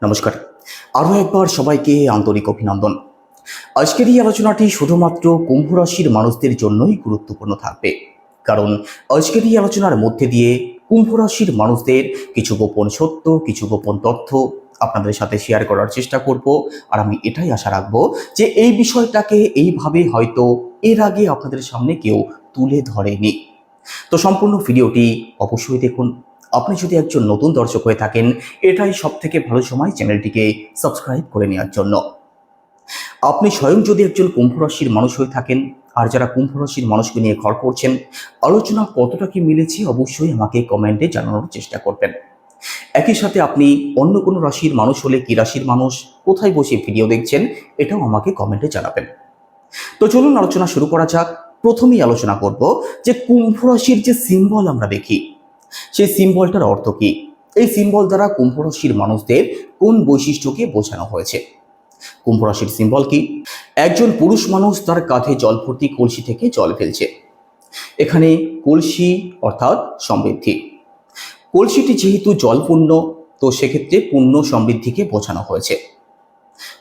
নমস্কার। আরও একবার সবাইকে আন্তরিক অভিনন্দন। আজকের এই আলোচনাটি শুধুমাত্র কুম্ভ রাশির মানুষদের জন্যই গুরুত্বপূর্ণ থাকবে, কারণ আজকের এই আলোচনার মধ্যে দিয়ে কুম্ভ রাশির মানুষদের কিছু গোপন সত্য, কিছু গোপন তথ্য আপনাদের সাথে শেয়ার করার চেষ্টা করব। আর আমি এটাই আশা রাখবো যে এই বিষয়টাকে এইভাবে হয়তো এর আগে আপনাদের সামনে কেউ তুলে ধরেনি। তো সম্পূর্ণ ভিডিওটি অবশ্যই দেখুন। আপনি যদি একজন নতুন দর্শক হয়ে থাকেন, এটাই সবথেকে ভালো সময় চ্যানেলটিকে সাবস্ক্রাইব করে নেওয়ার জন্য। আপনি স্বয়ং যদি একজন কুম্ভ রাশির মানুষ হয়ে থাকেন, আর যারা কুম্ভ রাশির মানুষকে নিয়ে ঘর করছেন, আলোচনা কতটা কি মিলেছে অবশ্যই আমাকে কমেন্টে জানানোর চেষ্টা করবেন। একই সাথে আপনি অন্য কোনো রাশির মানুষ হলে কি রাশির মানুষ, কোথায় বসে ভিডিও দেখছেন, এটাও আমাকে কমেন্টে জানাবেন। তো চলুন আলোচনা শুরু করা যাক। প্রথমেই আলোচনা করব যে কুম্ভ রাশির যে সিম্বল আমরা দেখি, সেই সিম্বলটার অর্থ কি। এই সিম্বল দ্বারা কুম্ভ রাশির মানুষদের কোন বৈশিষ্ট্যকে বোঝানো হয়েছে। কুম্ভ রাশির সিম্বল কি? একজন পুরুষ মানুষ তার কাঁধে জল ভর্তি কলসি থেকে জল ফেলছে। এখানে কলসি অর্থাৎ সমৃদ্ধি। কলসিটি যেহেতু জলপূর্ণ, তো সেক্ষেত্রে পূর্ণ সমৃদ্ধিকে বোঝানো হয়েছে।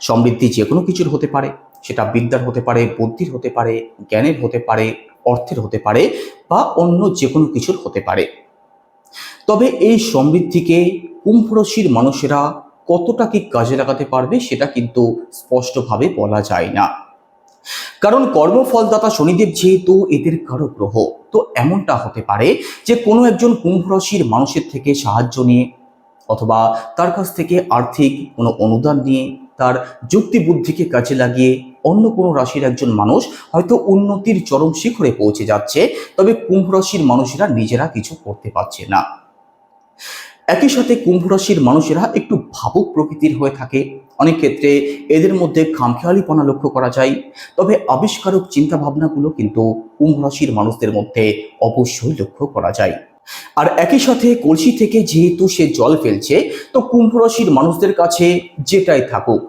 সমৃদ্ধি যে কোনো কিছুর হতে পারে, সেটা বিদ্যার হতে পারে, বুদ্ধির হতে পারে, জ্ঞানের হতে পারে, অর্থের হতে পারে, বা অন্য যে কোনো কিছুর হতে পারে। তবে এই সমৃদ্ধিকে কুম্ভ রাশির মানুষেরা কতটা কি কাজে লাগাতে পারবে সেটা কিন্তু স্পষ্টভাবে বলা যায় না, কারণ কর্মফলদাতা শনিদেব যেহেতু এদের কারো গ্রহ। তো এমনটা হতে পারে যে কোনো একজন কুম্ভ রাশির মানুষের থেকে সাহায্য নিয়ে, অথবা তার কাছ থেকে আর্থিক কোনো অনুদান নিয়ে, তার যুক্তি বুদ্ধিকে কাজে লাগিয়ে অন্য কোনো রাশির একজন মানুষ হয়তো উন্নতির চরম শিখরে পৌঁছে যাচ্ছে, তবে কুম্ভ রাশির মানুষেরা নিজেরা কিছু করতে পারছে না। একই সাথে কুম্ভ রাশির মানুষেরা একটু ভাবুক প্রকৃতির হয়ে থাকে। অনেক ক্ষেত্রে এদের মধ্যে খামখেয়ালিপনা লক্ষ্য করা যায়, তবে আবিষ্কারক চিন্তা ভাবনাগুলো কিন্তু কুম্ভ রাশির মানুষদের মধ্যে অবশ্যই লক্ষ্য করা যায়। আর একই সাথে কলসি থেকে যেহেতু সে জল ফেলছে, তো কুম্ভ রাশির মানুষদের কাছে যেটাই থাকুক,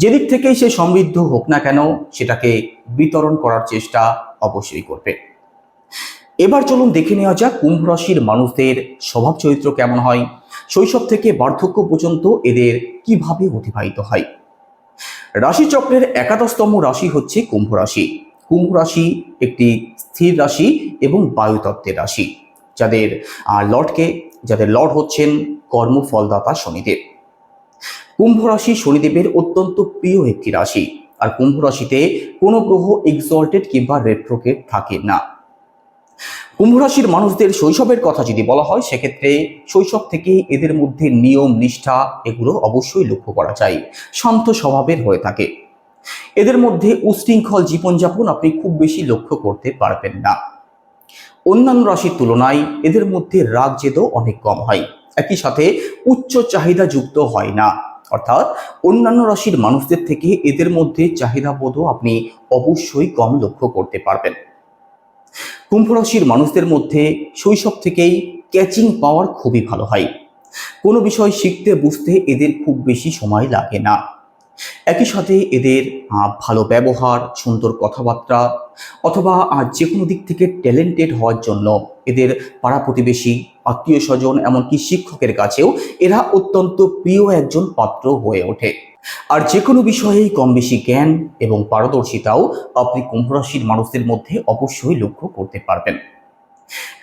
যেদিক থেকেই সে সমৃদ্ধ হোক না কেন, সেটাকে বিতরণ করার চেষ্টা অবশ্যই করবে। এবার চলুন দেখে নেওয়া যাক কুম্ভ রাশির মানুষদের স্বভাব চরিত্র কেমন হয়, শৈশব থেকে বার্ধক্য পর্যন্ত এদের কিভাবে অতিবাহিত হয়। রাশিচক্রের একাদশতম রাশি হচ্ছে কুম্ভ রাশি। কুম্ভ রাশি একটি স্থির রাশি এবং বায়ুতত্ত্বের রাশি, যাদের লর্ড হচ্ছেন কর্মফলদাতা শনিদেব। কুম্ভ রাশি শনিদেবের অত্যন্ত প্রিয় একটি রাশি, আর কুম্ভ রাশিতে কোনো গ্রহ এক্সল্টেড কিংবা রেট্রোগ্রেড থাকে না। কুম্ভ রাশির মানুষদের শৈশবের কথা যদি বলা হয়, সেক্ষেত্রে শৈশব থেকে এদের মধ্যে নিয়ম নিষ্ঠা এগুলো অবশ্যই লক্ষ্য করা যায়। শান্ত স্বভাবের হয়ে থাকে। এদের মধ্যে উশৃঙ্খল জীবনযাপন আপনি খুব বেশি লক্ষ্য করতে পারবেন না। অন্যান্য রাশির তুলনায় এদের মধ্যে রাগ জেদও অনেক কম হয়। একই সাথে উচ্চ চাহিদা যুক্ত হয় না, অর্থাৎ অন্যান্য রাশির মানুষদের থেকে এদের মধ্যে চাহিদাবোধও আপনি অবশ্যই কম লক্ষ্য করতে পারবেন। কুম্ভ রাশির মানুষদের মধ্যে শৈশব থেকেই ক্যাচিং পাওয়ার খুবই ভালো হয়। কোনো বিষয় শিখতে বুঝতে এদের খুব বেশি সময় লাগে না। একই সাথে এদের ভালো ব্যবহার, সুন্দর কথাবার্তা, অথবা যে কোনো দিক থেকে ট্যালেন্টেড হওয়ার জন্য এদের পাড়া প্রতিবেশী, আত্মীয় স্বজন, এমনকি শিক্ষকের কাছেও এরা অত্যন্ত প্রিয় একজন পাত্র হয়ে ওঠে। আর যে কোনো বিষয়েই কম বেশি জ্ঞান এবং পারদর্শিতাও আপনি কুম্ভ রাশির মানুষদের মধ্যে অবশ্যই লক্ষ্য করতে পারবেন।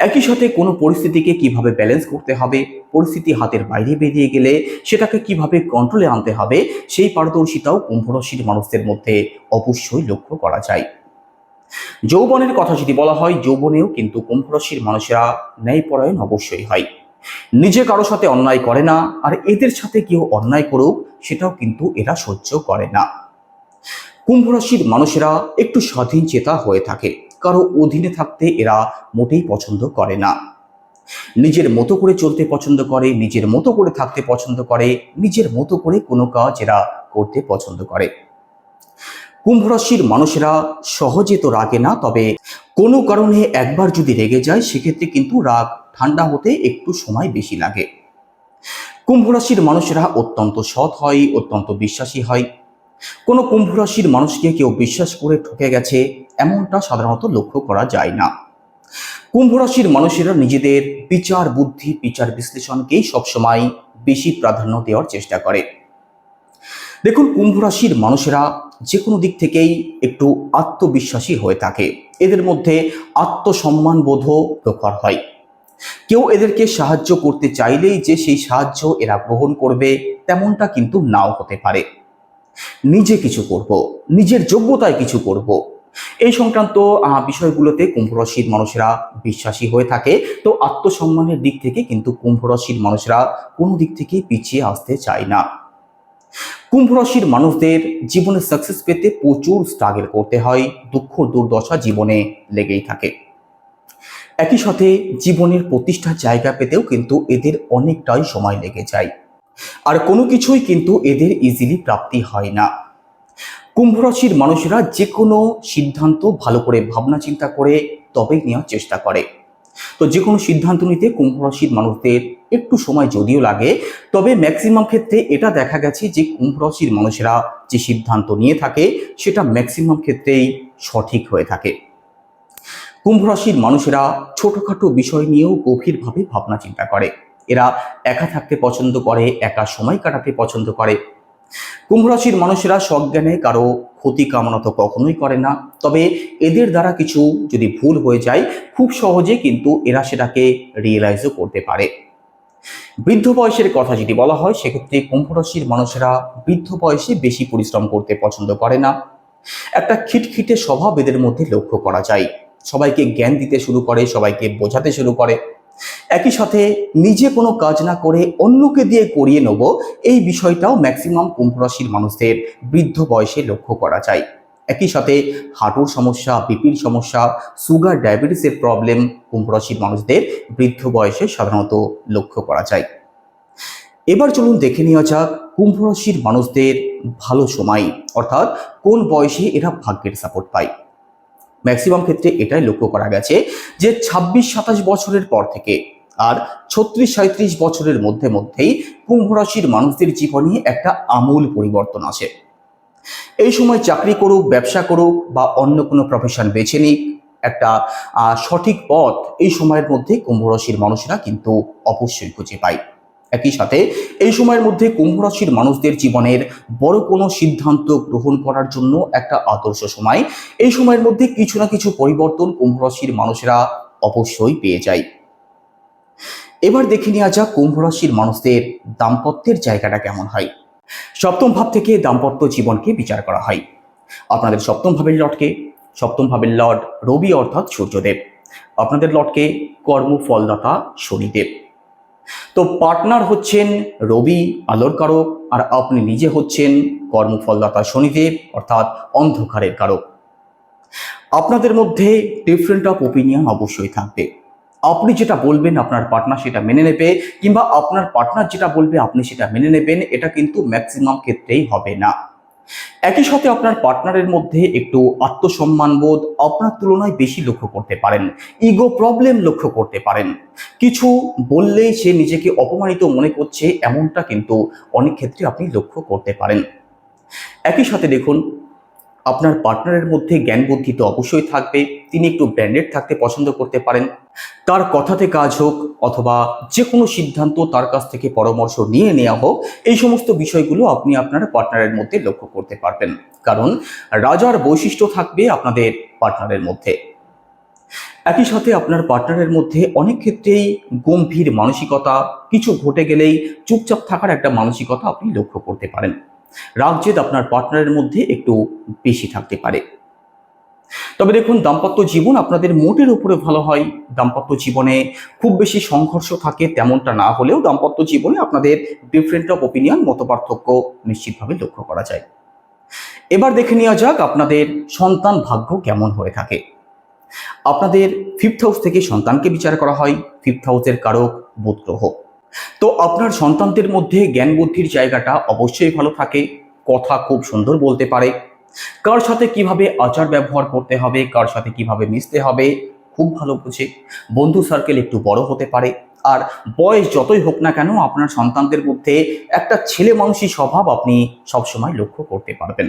একই সাথে কোনো পরিস্থিতিকে কিভাবে ব্যালেন্স করতে হবে, পরিস্থিতি হাতের বাইরে বেরিয়ে গেলে সেটাকে কিভাবে কন্ট্রোলে আনতে হবে, সেই পারদর্শিতাও কুম্ভ রাশির মানুষদের মধ্যে অবশ্যই লক্ষ্য করা যায়। যৌবনের কথা যদি বলা হয়, যৌবনেও কিন্তু কুম্ভ রাশির মানুষেরা ন্যায়পরায়ণ অবশ্যই হয়। নিজে কারো সাথে অন্যায় করে না, আর এদের সাথে কেউ অন্যায় করুক সেটাও কিন্তু এরা সহ্য করে না। কুম্ভ রাশির মানুষেরা একটু স্বাধীন চেতা হয়ে থাকে, কারো অধীনে থাকতে এরা মোটেই পছন্দ করে না। নিজের মতো করে চলতে পছন্দ করে, নিজের মতো করে থাকতে পছন্দ করে, নিজের মতো করে কোনো কাজ এরা করতে পছন্দ করে। কুম্ভ রাশির মানুষেরা সহজে তো রাগে না, তবে কোনো কারণে একবার যদি রেগে যায় সেক্ষেত্রে কিন্তু রাগ ঠান্ডা হতে একটু সময় বেশি লাগে। কুম্ভ রাশির মানুষেরা অত্যন্ত সৎ হয়, অত্যন্ত বিশ্বাসী হয়। কোনো কুম্ভ রাশির মানুষকে কেউ বিশ্বাস করে ঠকে গেছে এমনটা সাধারণত লক্ষ্য করা যায় না। কুম্ভ রাশির মানুষেরা নিজেদের বিচার বুদ্ধি, বিচার বিশ্লেষণকেই সবসময় বেশি প্রাধান্য দেওয়ার চেষ্টা করে। দেখুন, কুম্ভ রাশির মানুষেরা যে কোনো দিক থেকেই একটু আত্মবিশ্বাসী হয়ে থাকে। এদের মধ্যে আত্মসম্মান বোধও প্রখর হয়। কেউ এদেরকে সাহায্য করতে চাইলেই যে সেই সাহায্য এরা গ্রহণ করবে তেমনটা কিন্তু নাও হতে পারে। নিজে কিছু করব, নিজের যোগ্যতায় কিছু করব, এই সংক্রান্ত বিষয়গুলোতে কুম্ভ রাশির মানুষেরা বিশ্বাসী হয়ে থাকে। তো আত্মসম্মানের দিক থেকে কিন্তু কুম্ভ রাশির মানুষেরা কোনো দিক থেকেই পিছিয়ে আসতে চায় না। কুম্ভ রাশির মানুষদের জীবনে সাকসেস পেতে প্রচুর স্ট্রাগল করতে হয়, দুঃখ দুর্দশা জীবনে লেগেই থাকে। একই সাথে জীবনের প্রতিষ্ঠার জায়গা পেতেও কিন্তু এদের অনেকটাই সময় লেগে যায়, আর কোনো কিছুই কিন্তু এদের ইজিলি প্রাপ্তি হয় না। কুম্ভ রাশির মানুষেরা যে কোনো সিদ্ধান্ত ভালো করে ভাবনা চিন্তা করে তবেই নেওয়ার চেষ্টা করে। তো যে কোনো সিদ্ধান্ত নিতে কুম্ভ রাশির মানুষদের একটু সময় যদিও লাগে, তবে ম্যাক্সিমাম ক্ষেত্রে এটা দেখা গেছে যে কুম্ভ রাশির মানুষেরা যে সিদ্ধান্ত নিয়ে থাকে সেটা ম্যাক্সিমাম ক্ষেত্রেই সঠিক হয়ে থাকে। কুম্ভ রাশির মানুষেরা ছোটখাটো বিষয় নিয়েও গভীরভাবে ভাবনা চিন্তা করে। এরা একা থাকতে পছন্দ করে, একা সময় কাটাতে পছন্দ করে। কুম্ভ রাশির মানুষেরা সজ্ঞানে কারো ক্ষতি কামনা তো কখনোই করে না, তবে এদের দ্বারা কিছু যদি ভুল হয়ে যায় খুব সহজে কিন্তু এরা সেটাকে রিয়েলাইজও করতে পারে। বৃদ্ধ বয়সের কথা যদি বলা হয় সেক্ষেত্রে কুম্ভ রাশির মানুষেরা বৃদ্ধ বয়সে বেশি পরিশ্রম করতে পছন্দ করে না। একটা খিটখিটে স্বভাব এদের মধ্যে লক্ষ্য করা যায়। সবাইকে জ্ঞান দিতে শুরু করে, সবাইকে বোঝাতে শুরু করে। একই সাথে নিজে কোনো কাজ না করে অন্যকে দিয়ে করিয়ে নেব, এই বিষয়টাও ম্যাক্সিমাম কুম্ভ রাশির মানুষদের বৃদ্ধ বয়সে লক্ষ্য করা যায়। একই সাথে হাঁটুর সমস্যা, বিপির সমস্যা, সুগার, ডায়াবেটিসের প্রবলেম কুম্ভ রাশির মানুষদের বৃদ্ধ বয়সে সাধারণত লক্ষ্য করা যায়। এবার চলুন দেখে নেওয়া যাক কুম্ভ রাশির মানুষদের ভালো সময়, অর্থাৎ কোন বয়সে এরা ভাগ্যের সাপোর্ট পায়। ম্যাক্সিমাম ক্ষেত্রে এটাই লক্ষ্য করা গেছে যে 26-27 বছরের পর থেকে আর 36-37 বছরের মধ্যেই কুম্ভ রাশির মানুষদের জীবনে একটা আমূল পরিবর্তন আসে। এই সময় চাকরি করুক, ব্যবসা করুক বা অন্য কোনো প্রফেশন বেছে নিক, একটা সঠিক পথ এই সময়ের মধ্যে কুম্ভ রাশির মানুষরা কিন্তু অবশ্যই খুঁজে পায়। একই সাথে এই সময়ের মধ্যে কুম্ভ রাশির মানুষদের জীবনের বড় কোনো সিদ্ধান্ত গ্রহণ করার জন্য একটা আদর্শ সময়। এই সময়ের মধ্যে কিছু না কিছু পরিবর্তন কুম্ভ রাশির মানুষরা অবশ্যই পেয়ে যায়। এবার দেখে নেওয়া যাক কুম্ভ রাশির মানুষদের দাম্পত্যের জায়গাটা কেমন হয়। সপ্তম ভাব থেকে দাম্পত্য জীবনকে বিচার করা হয়। আপনাদের সপ্তম ভাবের লর্ডকে, সপ্তম ভাবের লর্ড রবি অর্থাৎ সূর্যদেব, আপনাদের লর্ডকে কর্মফলদাতা শনিদেব। তো পার্টনার হচ্ছেন রবি আলোর কারক, আর আপনি নিজে হচ্ছেন কর্মফলদাতা শনিদেব অর্থাৎ অন্ধকারের কারক। আপনাদের মধ্যে ডিফারেন্ট অফ ওপিনিয়ন অবশ্যই থাকবে। আপনি যেটা বলবেন আপনার পার্টনার সেটা মেনে নেবে, কিংবা আপনার পার্টনার যেটা বলবে আপনি সেটা মেনে নেবেন, এটা কিন্তু ম্যাক্সিমাম ক্ষেত্রেই হবে না। একই সাথে আপনার পার্টনারের মধ্যে একটু আত্মসম্মান বোধ আপনার তুলনায় বেশি লক্ষ্য করতে পারেন, ইগো প্রবলেম লক্ষ্য করতে পারেন। কিছু বললেই সে নিজেকে অপমানিত মনে করছে, এমনটা কিন্তু অনেক ক্ষেত্রে আপনি লক্ষ্য করতে পারেন। একই সাথে দেখুন, আপনার পার্টনারের মধ্যে জ্ঞান বুদ্ধি তো অবশ্যই থাকবে। তিনি একটু ব্র্যান্ডেড থাকতে পছন্দ করতে পারেন। তার কথাতে কাজ হোক অথবা যে কোনো সিদ্ধান্ত তার কাছ থেকে পরামর্শ নিয়ে নেওয়া হোক, এই সমস্ত বিষয়গুলো আপনি আপনার পার্টনারের মধ্যে লক্ষ্য করতে পারবেন, কারণ রাজার বৈশিষ্ট্য থাকবে আপনাদের পার্টনারের মধ্যে। একই সাথে আপনার পার্টনারের মধ্যে অনেক ক্ষেত্রেই গম্ভীর মানসিকতা, কিছু ঘটে গেলেই চুপচাপ থাকার একটা মানসিকতা আপনি লক্ষ্য করতে পারেন। রাগজেদ আপনার পার্টনারের মধ্যে একটু বেশি থাকতে পারে। তবে দেখুন, দাম্পত্য জীবন আপনাদের মোটের উপরে ভালো হয়। দাম্পত্য জীবনে খুব বেশি সংঘর্ষ থাকে তেমনটা না হলেও দাম্পত্য জীবনে আপনাদের ডিফারেন্ট অফ ওপিনিয়ন, মতপার্থক্য নিশ্চিতভাবে লক্ষ্য করা যায়। এবার দেখে নেওয়া যাক আপনাদের সন্তান ভাগ্য কেমন হয়ে থাকে। আপনাদের ফিফথ হাউস থেকে সন্তানকে বিচার করা হয়। ফিফথ হাউসের কারক বুধ গ্রহ। তো আপনার সন্তানদের মধ্যে জ্ঞান বুদ্ধির জায়গাটা অবশ্যই ভালো থাকে। কথা খুব সুন্দর বলতে পারে। কার সাথে কিভাবে আচার ব্যবহার করতে হবে, কার সাথে কিভাবে মিশতে হবে খুব ভালো বোঝে। বন্ধু সার্কেল একটু বড় হতে পারে। আর বয়স যতই হোক না কেন আপনার সন্তানদের মধ্যে একটা ছেলে মানুষী স্বভাব আপনি সবসময় লক্ষ্য করতে পারবেন।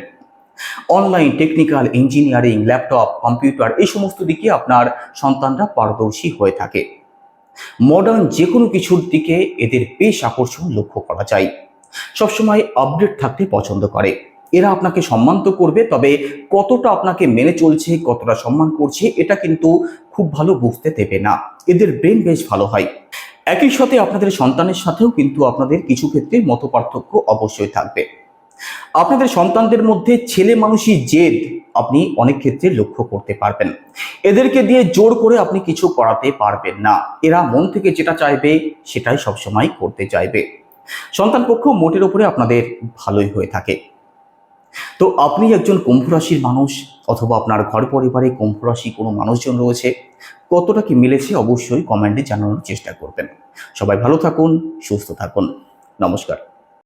Online, technical, engineering, laptop, computer এই সমস্ত দিকে আপনার সন্তানরা পারদর্শী হয়ে থাকে। মডার্ন যে কোনো কিছুর দিকে এদের বেশ আকর্ষণ লক্ষ্য করা যায়। সবসময় আপডেট থাকতে পছন্দ করে। এরা আপনাকে সম্মান তো করবে, তবে কতটা আপনাকে মেনে চলছে, কতটা সম্মান করছে, এটা কিন্তু খুব ভালো বুঝতে দেবে না। এদের ব্রেন বেশ ভালো হয়। একই সাথে আপনাদের সন্তানের সাথেও কিন্তু আপনাদের কিছু ক্ষেত্রে মতপার্থক্য অবশ্যই থাকবে। আপনাদের সন্তানদের মধ্যে ছেলে মানুষই জেদ আপনি অনেক ক্ষেত্রে লক্ষ্য করতে পারবেন। এদেরকে দিয়ে জোর করে আপনি কিছু করাতে পারবেন না। এরা মন থেকে যেটা চাইবে সেটাই সবসময় করতে চাইবে। সন্তান পক্ষ মোটের উপরে আপনাদের ভালোই হয়ে থাকে। তো আপনি একজন কুম্ভ রাশির মানুষ, অথবা আপনার ঘর পরিবারে কুম্ভ রাশি কোনো মানুষজন রয়েছে, কতটা কি মিলেছে অবশ্যই কমেন্টে জানানোর চেষ্টা করবেন। সবাই ভালো থাকুন, সুস্থ থাকুন। নমস্কার।